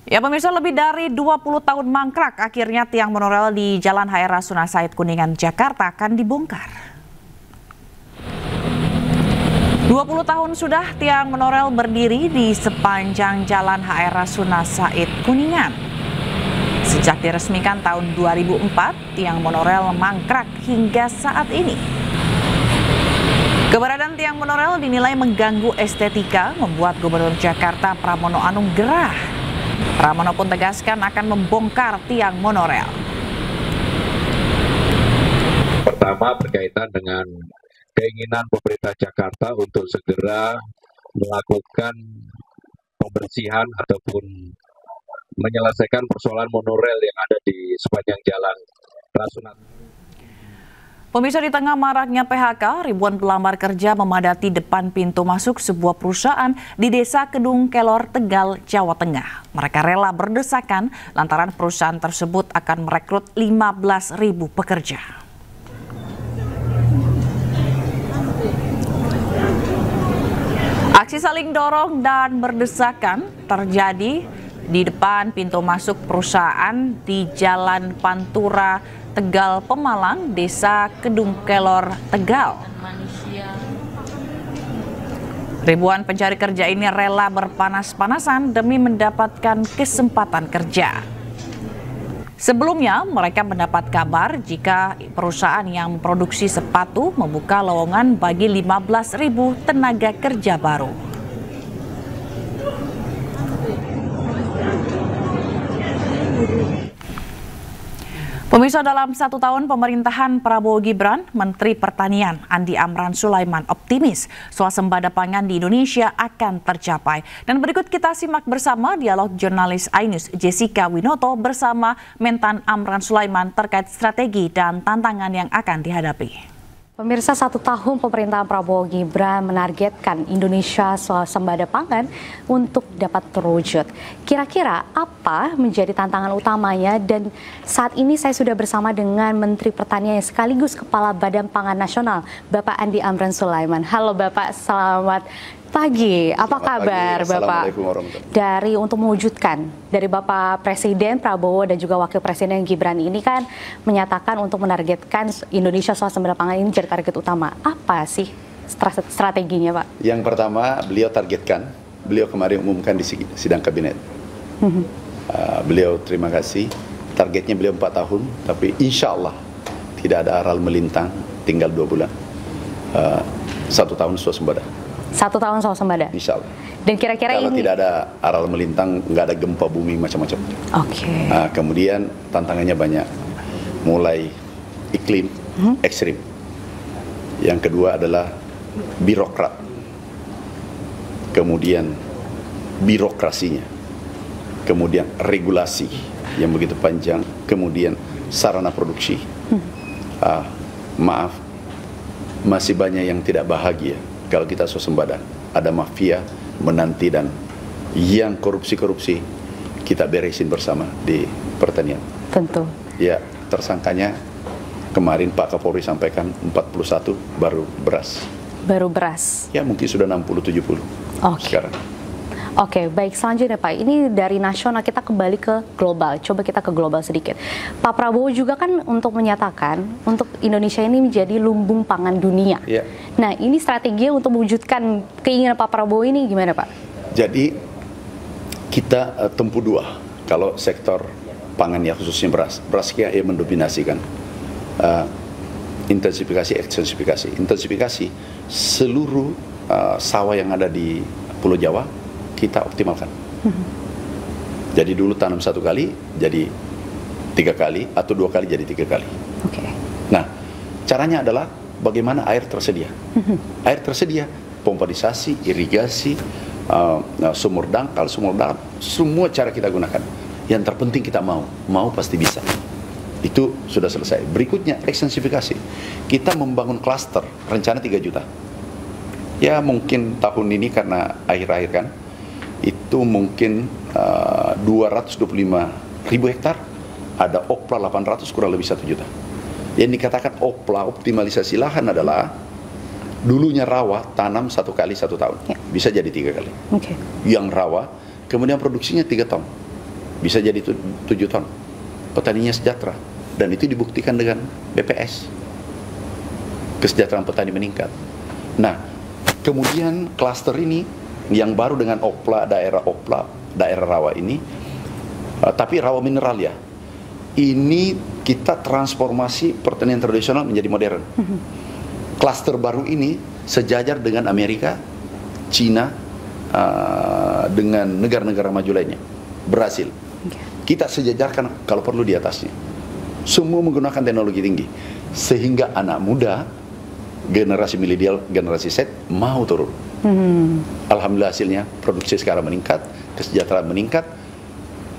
Ya pemirsa, lebih dari 20 tahun mangkrak, akhirnya tiang monorail di Jalan HR Rasuna Said Kuningan, Jakarta akan dibongkar. 20 tahun sudah tiang monorail berdiri di sepanjang Jalan HR Rasuna Said Kuningan. Sejak diresmikan tahun 2004, tiang monorail mangkrak hingga saat ini. Keberadaan tiang monorail dinilai mengganggu estetika, membuat Gubernur Jakarta Pramono Anung gerah. Pramono pun tegaskan akan membongkar tiang monorail. Pertama, berkaitan dengan keinginan pemerintah Jakarta untuk segera melakukan pembersihan ataupun menyelesaikan persoalan monorail yang ada di sepanjang jalan Rasuna. Pemirsa, di tengah maraknya PHK, ribuan pelamar kerja memadati depan pintu masuk sebuah perusahaan di Desa Kedung Kelor, Tegal, Jawa Tengah. Mereka rela berdesakan lantaran perusahaan tersebut akan merekrut 15.000 pekerja. Aksi saling dorong dan berdesakan terjadi di depan pintu masuk perusahaan di Jalan Pantura, Tegal, Pemalang, Desa Kedung Kelor, Tegal. Ribuan pencari kerja ini rela berpanas-panasan demi mendapatkan kesempatan kerja. Sebelumnya, mereka mendapat kabar jika perusahaan yang memproduksi sepatu membuka lowongan bagi 15.000 tenaga kerja baru. Pemirsa, dalam 1 tahun pemerintahan Prabowo Gibran, Menteri Pertanian Andi Amran Sulaiman optimis swasembada pangan di Indonesia akan tercapai. Dan berikut kita simak bersama dialog jurnalis iNews Jessica Winoto bersama Mentan Amran Sulaiman terkait strategi dan tantangan yang akan dihadapi. Pemirsa, 1 tahun pemerintahan Prabowo Gibran menargetkan Indonesia swasembada pangan untuk dapat terwujud. Kira-kira apa menjadi tantangan utamanya? Dan saat ini saya sudah bersama dengan Menteri Pertanian sekaligus Kepala Badan Pangan Nasional, Bapak Andi Amran Sulaiman. Halo Bapak, selamat pagi. Apa kabar Bapak? Dari untuk mewujudkan dari Bapak Presiden Prabowo dan juga Wakil Presiden Gibran ini kan menyatakan untuk menargetkan Indonesia swasembada pangan ini jadi target utama. Apa sih strateginya, Pak? Yang pertama, beliau targetkan, beliau kemarin umumkan di sidang kabinet. Beliau terima kasih, targetnya beliau 4 tahun, tapi insya Allah tidak ada aral melintang, tinggal 2 bulan. 1 tahun swasembada. 1 tahun swasembada? Insya Allah. Dan kira-kira kalau ini tidak ada aral melintang, nggak ada gempa bumi macam-macam. Oke. Kemudian tantangannya banyak, mulai iklim ekstrim. Yang kedua adalah birokrat, kemudian birokrasinya, kemudian regulasi yang begitu panjang, kemudian sarana produksi. Maaf, masih banyak yang tidak bahagia kalau kita swasembada. Ada mafia menanti dan yang korupsi-korupsi kita beresin bersama di pertanian. Tentu. Ya, tersangkanya kemarin Pak Kapolri sampaikan 41 baru beras. Baru beras? Ya, mungkin sudah 60-70 sekarang. Oke, baik. Selanjutnya Pak, ini dari nasional kita kembali ke global. Coba kita ke global sedikit. Pak Prabowo juga kan untuk menyatakan untuk Indonesia ini menjadi lumbung pangan dunia. Ya. Nah, ini strategi untuk mewujudkan keinginan Pak Prabowo ini gimana Pak? Jadi kita tempuh 2. Kalau sektor pangan ya khususnya beras. Beras yang mendominasikan. Intensifikasi, ekstensifikasi. Intensifikasi seluruh sawah yang ada di Pulau Jawa kita optimalkan. Jadi dulu tanam 1 kali jadi 3 kali atau 2 kali jadi 3 kali. Nah, caranya adalah bagaimana air tersedia. Air tersedia, pomparisasi, irigasi, sumur dangkal, sumur dalam, semua cara kita gunakan. Yang terpenting kita mau pasti bisa. Itu sudah selesai. Berikutnya ekstensifikasi. Kita membangun klaster, rencana 3 juta. Ya mungkin tahun ini karena akhir-akhir kan, itu mungkin 225.000 hektar, ada OPLA 800 kurang lebih 1 juta. Yang dikatakan OPLA, optimalisasi lahan adalah dulunya rawa tanam 1 kali 1 tahun, bisa jadi 3 kali. Yang rawa kemudian produksinya 3 tahun. bisa jadi 7 ton. Petaninya sejahtera. Dan itu dibuktikan dengan BPS. Kesejahteraan petani meningkat. Nah, kemudian klaster ini yang baru dengan daerah rawa ini, tapi rawa mineral ya. Ini kita transformasi pertanian tradisional menjadi modern. Klaster baru ini sejajar dengan Amerika, Cina, dengan negara-negara maju lainnya. Berhasil. Kita sejajarkan kalau perlu di atasnya. Semua menggunakan teknologi tinggi. Sehingga anak muda, generasi milenial, generasi Z mau turun. Alhamdulillah hasilnya produksi sekarang meningkat, kesejahteraan meningkat,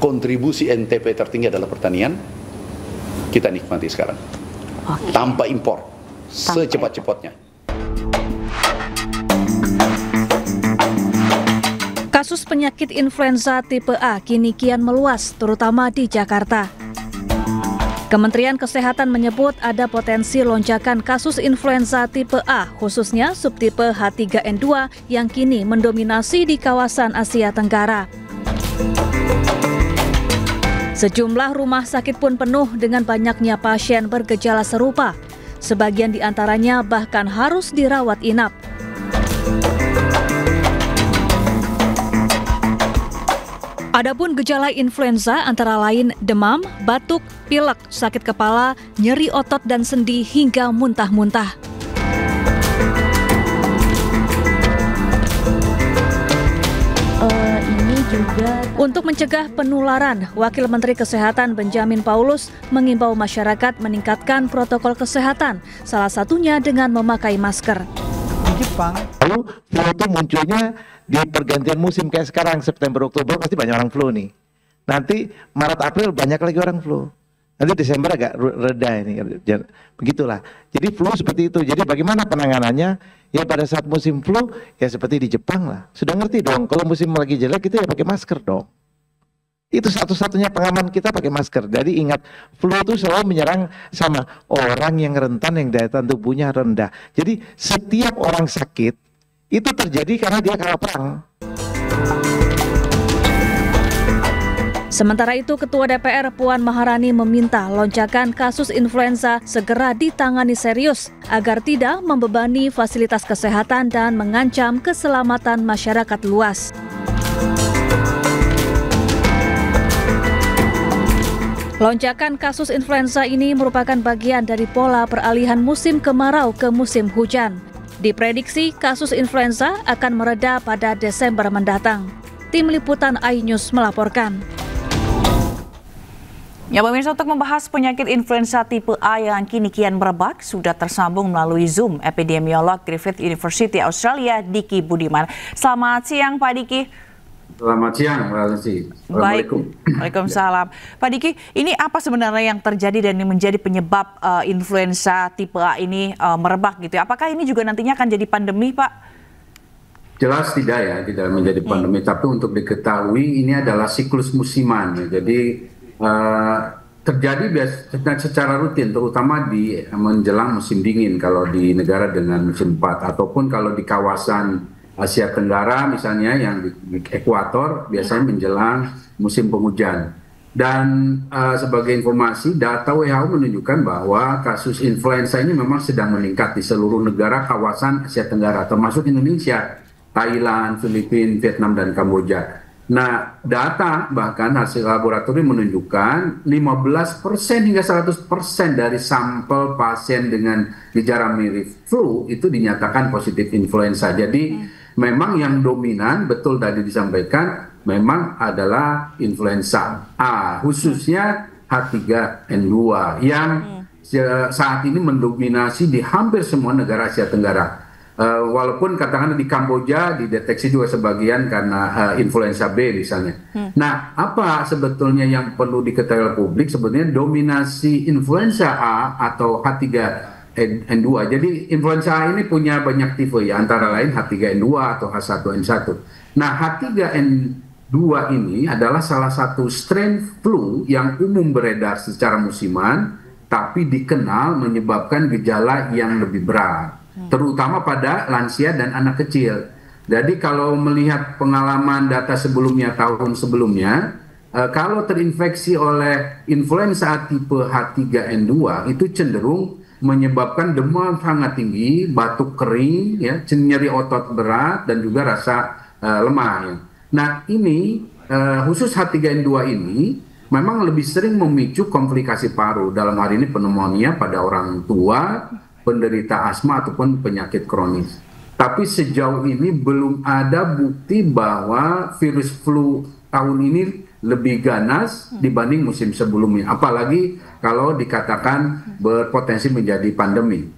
kontribusi NTP tertinggi adalah pertanian, kita nikmati sekarang. Tanpa impor, secepat-cepatnya. Kasus penyakit influenza tipe A kini kian meluas, terutama di Jakarta. Kementerian Kesehatan menyebut ada potensi lonjakan kasus influenza tipe A, khususnya subtipe H3N2 yang kini mendominasi di kawasan Asia Tenggara. Sejumlah rumah sakit pun penuh dengan banyaknya pasien bergejala serupa. Sebagian di antaranya bahkan harus dirawat inap. Adapun gejala influenza antara lain demam, batuk, pilek, sakit kepala, nyeri otot dan sendi hingga muntah-muntah. Untuk mencegah penularan, Wakil Menteri Kesehatan Benjamin Paulus mengimbau masyarakat meningkatkan protokol kesehatan, salah satunya dengan memakai masker. Di Jepang, lalu flu itu munculnya di pergantian musim kayak sekarang September Oktober pasti banyak orang flu nih. Nanti Maret April banyak lagi orang flu. Nanti Desember agak reda ini. Begitulah. Jadi flu seperti itu. Jadi bagaimana penanganannya? Ya pada saat musim flu ya seperti di Jepang lah. Sudah ngerti dong. Kalau musim lagi jelek itu ya pakai masker dong. Itu satu-satunya pengaman kita pakai masker. Jadi ingat, flu itu selalu menyerang sama orang yang rentan, yang daya tahan tubuhnya rendah. Jadi setiap orang sakit itu terjadi karena dia kalah perang. Sementara itu, Ketua DPR Puan Maharani meminta lonjakan kasus influenza segera ditangani serius agar tidak membebani fasilitas kesehatan dan mengancam keselamatan masyarakat luas. Lonjakan kasus influenza ini merupakan bagian dari pola peralihan musim kemarau ke musim hujan. Diprediksi kasus influenza akan mereda pada Desember mendatang. Tim Liputan iNews melaporkan. Ya, pemirsa, untuk membahas penyakit influenza tipe A yang kini kian merebak, sudah tersambung melalui Zoom epidemiolog Griffith University Australia, Diki Budiman. Selamat siang, Pak Diki. Selamat siang, Mbak Lucy. Assalamualaikum. Waalaikumsalam. Pak Diki, ini apa sebenarnya yang terjadi dan yang menjadi penyebab influenza tipe A ini merebak gitu ya? Apakah ini juga nantinya akan jadi pandemi, Pak? Jelas tidak ya, tidak menjadi pandemi. Tapi untuk diketahui ini adalah siklus musiman. Ya. Jadi terjadi secara rutin, terutama di menjelang musim dingin kalau di negara dengan musim 4, ataupun kalau di kawasan Asia Tenggara misalnya yang di ekuator biasanya menjelang musim penghujan. Dan sebagai informasi, data WHO menunjukkan bahwa kasus influenza ini memang sedang meningkat di seluruh negara kawasan Asia Tenggara, termasuk Indonesia, Thailand, Filipina, Vietnam, dan Kamboja. Nah, data bahkan hasil laboratorium menunjukkan 15% hingga 100% dari sampel pasien dengan gejala mirip flu itu dinyatakan positif influenza. Jadi memang yang dominan, betul tadi disampaikan, memang adalah influenza A, khususnya H3N2 yang saat ini mendominasi di hampir semua negara Asia Tenggara. Walaupun katakanlah di Kamboja dideteksi juga sebagian karena influenza B misalnya. Nah, apa sebetulnya yang perlu diketahui publik? Sebetulnya dominasi influenza A atau H3N2. Jadi influenza A ini punya banyak tipe ya, antara lain H3N2 atau H1N1. Nah, H3N2 ini adalah salah satu strain flu yang umum beredar secara musiman, tapi dikenal menyebabkan gejala yang lebih berat, terutama pada lansia dan anak kecil. Jadi kalau melihat pengalaman data sebelumnya, tahun sebelumnya, kalau terinfeksi oleh influenza tipe H3N2 itu cenderung menyebabkan demam sangat tinggi, batuk kering, ya, nyeri otot berat dan juga rasa lemah. Ya. Nah ini khusus H3N2 ini memang lebih sering memicu komplikasi paru, dalam hal ini pneumonia pada orang tua, penderita asma ataupun penyakit kronis. Tapi sejauh ini belum ada bukti bahwa virus flu tahun ini lebih ganas dibanding musim sebelumnya. Apalagi kalau dikatakan berpotensi menjadi pandemi.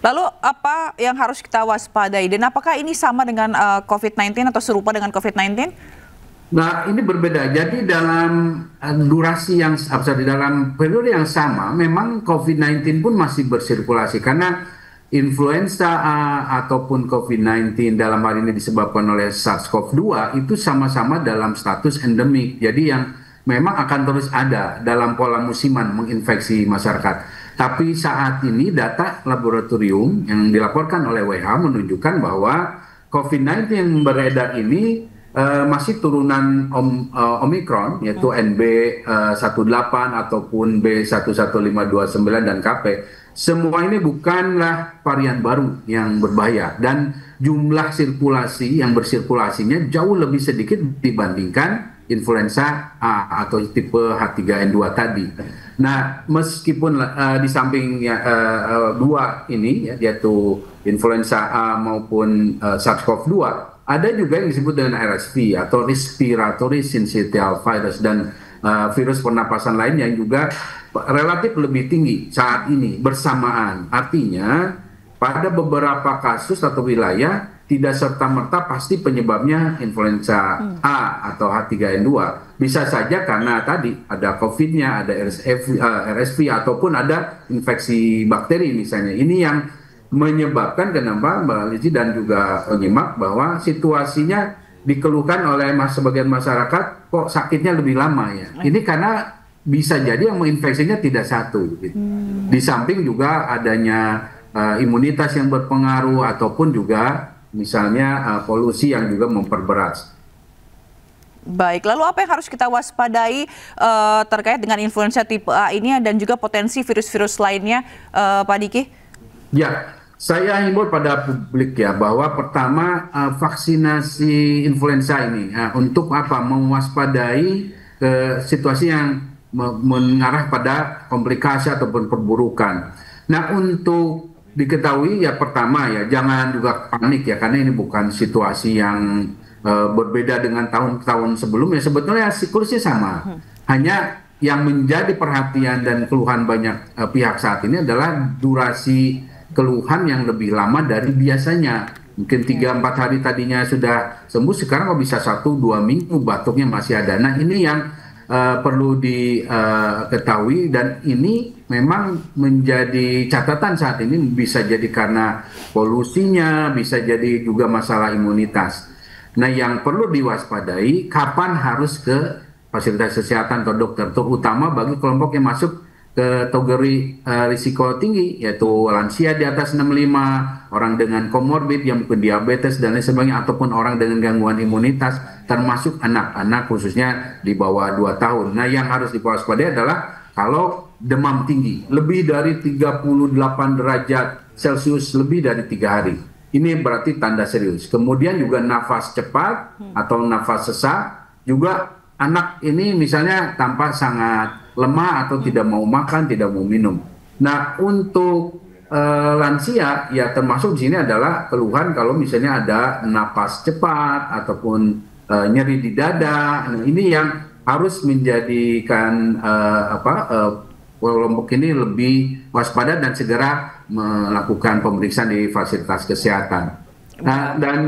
Lalu apa yang harus kita waspadai? Dan apakah ini sama dengan COVID-19 atau serupa dengan COVID-19? Nah, ini berbeda. Jadi dalam durasi yang dalam periode yang sama, memang COVID-19 pun masih bersirkulasi karena influenza A ataupun COVID-19 dalam hal ini disebabkan oleh SARS-CoV-2 itu sama-sama dalam status endemik. Jadi yang memang akan terus ada dalam pola musiman menginfeksi masyarakat. Tapi saat ini data laboratorium yang dilaporkan oleh WHO menunjukkan bahwa COVID-19 yang beredar ini masih turunan Omicron, yaitu NB18 ataupun B11529 dan KP. Semua ini bukanlah varian baru yang berbahaya dan jumlah sirkulasi yang bersirkulasinya jauh lebih sedikit dibandingkan influenza A atau tipe H3N2 tadi. Nah, meskipun di samping dua ini, yaitu influenza A maupun SARS-CoV-2, ada juga yang disebut dengan RSV atau Respiratory Syncytial Virus dan virus pernapasan lain yang juga relatif lebih tinggi saat ini bersamaan. Artinya pada beberapa kasus atau wilayah tidak serta-merta pasti penyebabnya influenza A atau H3N2. Bisa saja karena tadi ada COVID-nya, ada RSV ataupun ada infeksi bakteri misalnya. Ini yang menyebabkan kenapa Mbak Lizzie dan juga penyimak bahwa situasinya dikeluhkan oleh sebagian masyarakat kok sakitnya lebih lama ya. Ini karena bisa jadi yang menginfeksinya tidak satu. Gitu. Di samping juga adanya imunitas yang berpengaruh ataupun juga misalnya polusi yang juga memperberat. Baik, lalu apa yang harus kita waspadai terkait dengan influenza tipe A ini dan juga potensi virus-virus lainnya, Pak Diki? Ya, saya himbau pada publik ya bahwa pertama vaksinasi influenza ini untuk apa? Mewaspadai situasi yang mengarah pada komplikasi ataupun perburukan. Nah, untuk diketahui ya pertama ya jangan juga panik ya karena ini bukan situasi yang berbeda dengan tahun-tahun sebelumnya. Sebetulnya siklusnya sama. Hanya yang menjadi perhatian dan keluhan banyak pihak saat ini adalah durasi keluhan yang lebih lama dari biasanya. Mungkin 3-4 hari tadinya sudah sembuh, sekarang kok bisa 1-2 minggu batuknya masih ada. Nah ini yang perlu diketahui dan ini memang menjadi catatan saat ini, bisa jadi karena polusinya, bisa jadi juga masalah imunitas. Nah yang perlu diwaspadai kapan harus ke fasilitas kesehatan atau dokter, terutama bagi kelompok yang masuk ke kategori risiko tinggi, yaitu lansia di atas 65, orang dengan komorbid yang mungkin diabetes dan lain sebagainya, ataupun orang dengan gangguan imunitas, termasuk anak-anak khususnya di bawah 2 tahun. Nah yang harus diwaspadai adalah kalau demam tinggi, lebih dari 38 derajat Celcius lebih dari 3 hari. Ini berarti tanda serius. Kemudian juga nafas cepat atau nafas sesak, juga anak ini misalnya tampak sangat lemah atau tidak mau makan, tidak mau minum. Nah, untuk lansia ya termasuk di sini adalah keluhan kalau misalnya ada napas cepat ataupun nyeri di dada. Nah, ini yang harus menjadikan kelompok ini lebih waspada dan segera melakukan pemeriksaan di fasilitas kesehatan. Nah, dan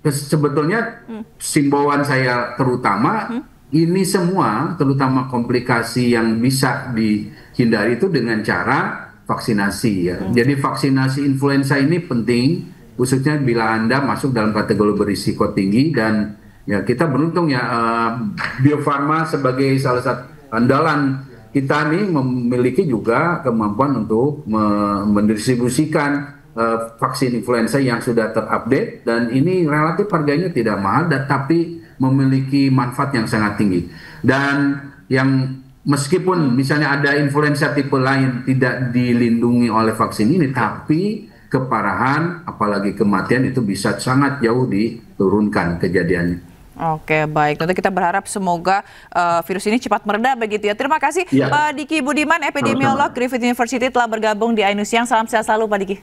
sebetulnya himbauan saya terutama ini semua, terutama komplikasi yang bisa dihindari itu dengan cara vaksinasi ya. Jadi vaksinasi influenza ini penting, khususnya bila Anda masuk dalam kategori berisiko tinggi, dan ya kita beruntung ya Bio Farma sebagai salah satu andalan kita nih memiliki juga kemampuan untuk mendistribusikan vaksin influenza yang sudah terupdate, dan ini relatif harganya tidak mahal, tapi memiliki manfaat yang sangat tinggi. Dan yang meskipun misalnya ada influenza tipe lain tidak dilindungi oleh vaksin ini, tapi keparahan apalagi kematian itu bisa sangat jauh diturunkan kejadiannya. Oke, baik. Tentu kita berharap semoga virus ini cepat mereda begitu ya. Terima kasih Pak Diki Budiman, epidemiolog Griffith University telah bergabung di iNews Siang. Salam sehat selalu Pak Diki.